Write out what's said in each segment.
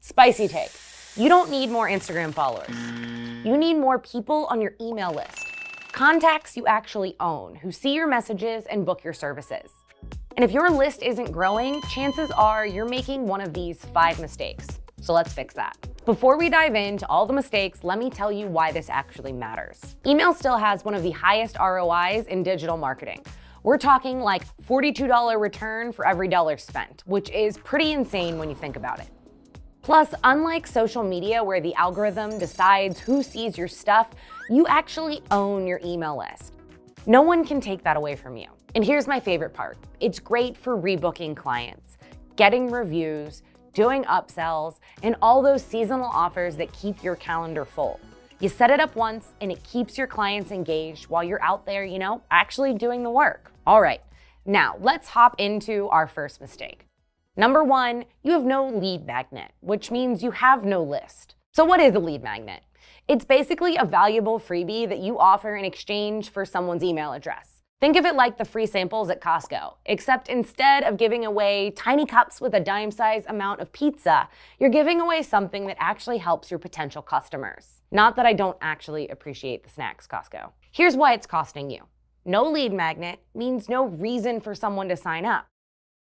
Spicy take. You don't need more Instagram followers. You need more people on your email list. Contacts you actually own, who see your messages and book your services. And if your list isn't growing, chances are you're making one of these 5 mistakes. So let's fix that. Before we dive into all the mistakes, let me tell you why this actually matters. Email still has one of the highest ROIs in digital marketing. We're talking like $42 return for every dollar spent, which is pretty insane when you think about it. Plus, unlike social media where the algorithm decides who sees your stuff, you actually own your email list. No one can take that away from you. And here's my favorite part. It's great for rebooking clients, getting reviews, doing upsells, and all those seasonal offers that keep your calendar full. You set it up once and it keeps your clients engaged while you're out there, actually doing the work. All right, now let's hop into our first mistake. Number 1, you have no lead magnet, which means you have no list. So what is a lead magnet? It's basically a valuable freebie that you offer in exchange for someone's email address. Think of it like the free samples at Costco, except instead of giving away tiny cups with a dime-sized amount of pizza, you're giving away something that actually helps your potential customers. Not that I don't actually appreciate the snacks, Costco. Here's why it's costing you. No lead magnet means no reason for someone to sign up.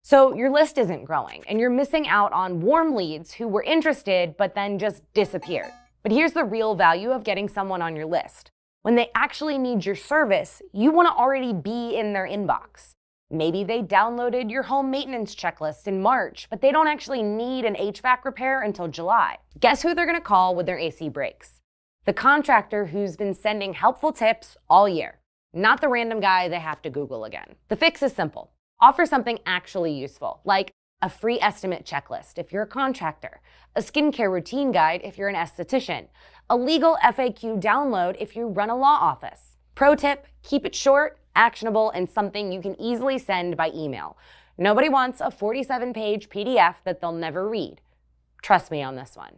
So your list isn't growing, and you're missing out on warm leads who were interested but then just disappeared. But here's the real value of getting someone on your list. When they actually need your service, you want to already be in their inbox. Maybe they downloaded your home maintenance checklist in March, but they don't actually need an HVAC repair until July. Guess who they're going to call when their AC breaks? The contractor who's been sending helpful tips all year, not the random guy they have to Google again. The fix is simple. Offer something actually useful, like a free estimate checklist if you're a contractor, a skincare routine guide if you're an esthetician, a legal FAQ download if you run a law office. Pro tip, keep it short, actionable, and something you can easily send by email. Nobody wants a 47-page PDF that they'll never read. Trust me on this one.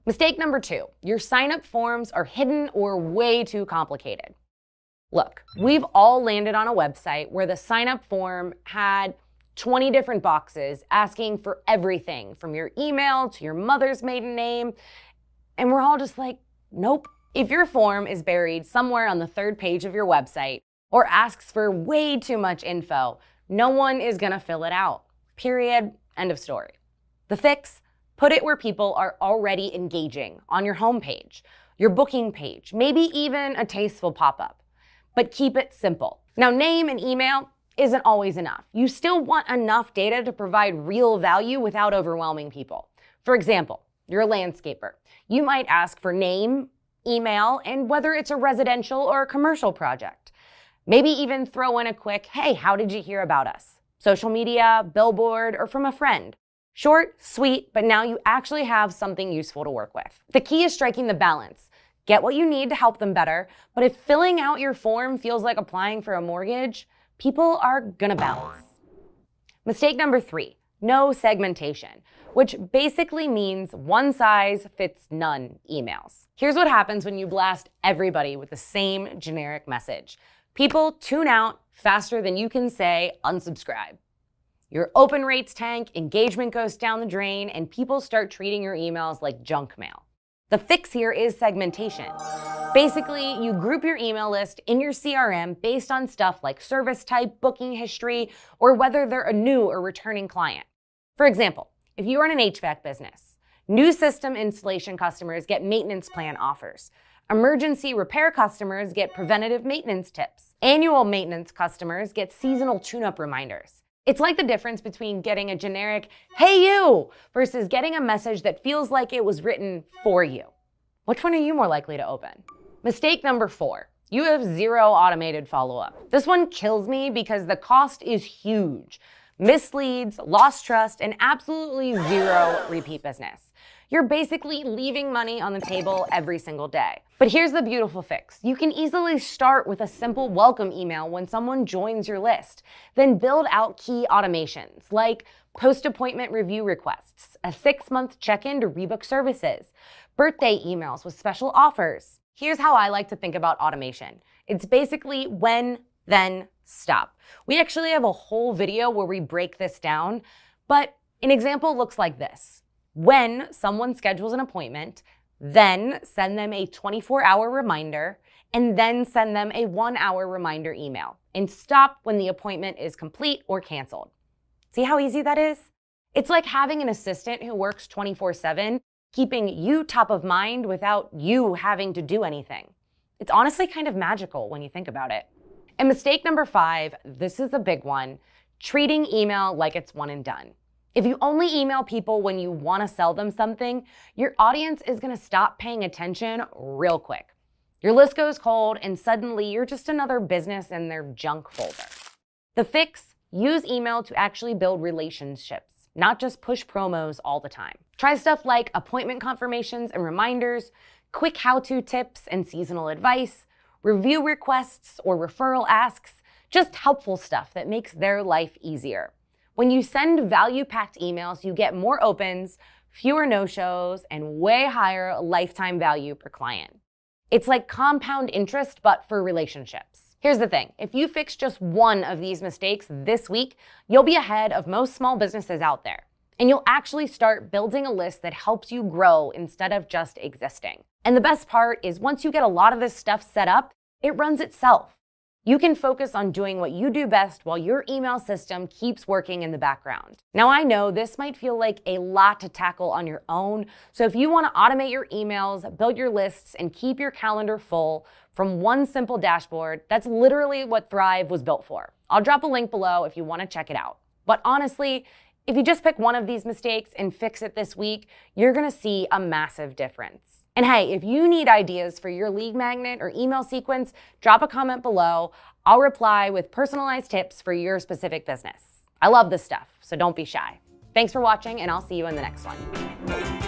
Mistake number 2, your sign-up forms are hidden or way too complicated. Look, we've all landed on a website where the sign-up form had 20 different boxes asking for everything from your email to your mother's maiden name, and we're all just like, nope. If your form is buried somewhere on the 3rd page of your website or asks for way too much info, no one is gonna fill it out. Period. End of story. The fix? Put it where people are already engaging, on your homepage, your booking page, maybe even a tasteful pop-up. But keep it simple. Now, name and email isn't always enough. You still want enough data to provide real value without overwhelming people. For example, you're a landscaper. You might ask for name, email, and whether it's a residential or a commercial project. Maybe even throw in a quick, hey, how did you hear about us? Social media, billboard, or from a friend. Short, sweet, but now you actually have something useful to work with. The key is striking the balance. Get what you need to help them better, but if filling out your form feels like applying for a mortgage, people are gonna bounce. Mistake number 3, no segmentation, which basically means one size fits none emails. Here's what happens when you blast everybody with the same generic message. People tune out faster than you can say unsubscribe. Your open rates tank, engagement goes down the drain, and people start treating your emails like junk mail. The fix here is segmentation. Basically, you group your email list in your CRM based on stuff like service type, booking history, or whether they're a new or returning client. For example, if you run an HVAC business, new system installation customers get maintenance plan offers. Emergency repair customers get preventative maintenance tips. Annual maintenance customers get seasonal tune-up reminders. It's like the difference between getting a generic, hey you, versus getting a message that feels like it was written for you. Which one are you more likely to open? Mistake number 4, you have 0 automated follow-up. This one kills me because the cost is huge. Misleads, lost trust, and absolutely 0 repeat business. You're basically leaving money on the table every single day. But here's the beautiful fix. You can easily start with a simple welcome email when someone joins your list, then build out key automations like post-appointment review requests, a 6-month check-in to rebook services, birthday emails with special offers. Here's how I like to think about automation. It's basically when, then, stop. We actually have a whole video where we break this down, but an example looks like this. When someone schedules an appointment, then send them a 24-hour reminder, and then send them a 1-hour reminder email. And stop when the appointment is complete or canceled. See how easy that is? It's like having an assistant who works 24/7, keeping you top of mind without you having to do anything. It's honestly kind of magical when you think about it. And mistake number 5, this is a big one, treating email like it's one and done. If you only email people when you want to sell them something, your audience is going to stop paying attention real quick. Your list goes cold, and suddenly you're just another business in their junk folder. The fix: use email to actually build relationships, not just push promos all the time. Try stuff like appointment confirmations and reminders, quick how-to tips and seasonal advice, review requests or referral asks, just helpful stuff that makes their life easier. When you send value-packed emails, you get more opens, fewer no-shows, and way higher lifetime value per client. It's like compound interest, but for relationships. Here's the thing. If you fix just one of these mistakes this week, you'll be ahead of most small businesses out there. And you'll actually start building a list that helps you grow instead of just existing. And the best part is once you get a lot of this stuff set up, it runs itself. You can focus on doing what you do best while your email system keeps working in the background. Now, I know this might feel like a lot to tackle on your own, so if you want to automate your emails, build your lists, and keep your calendar full from one simple dashboard, that's literally what Thrive was built for. I'll drop a link below if you want to check it out. But honestly, if you just pick one of these mistakes and fix it this week, you're going to see a massive difference. And hey, if you need ideas for your lead magnet or email sequence, drop a comment below. I'll reply with personalized tips for your specific business. I love this stuff, so don't be shy. Thanks for watching, and I'll see you in the next one.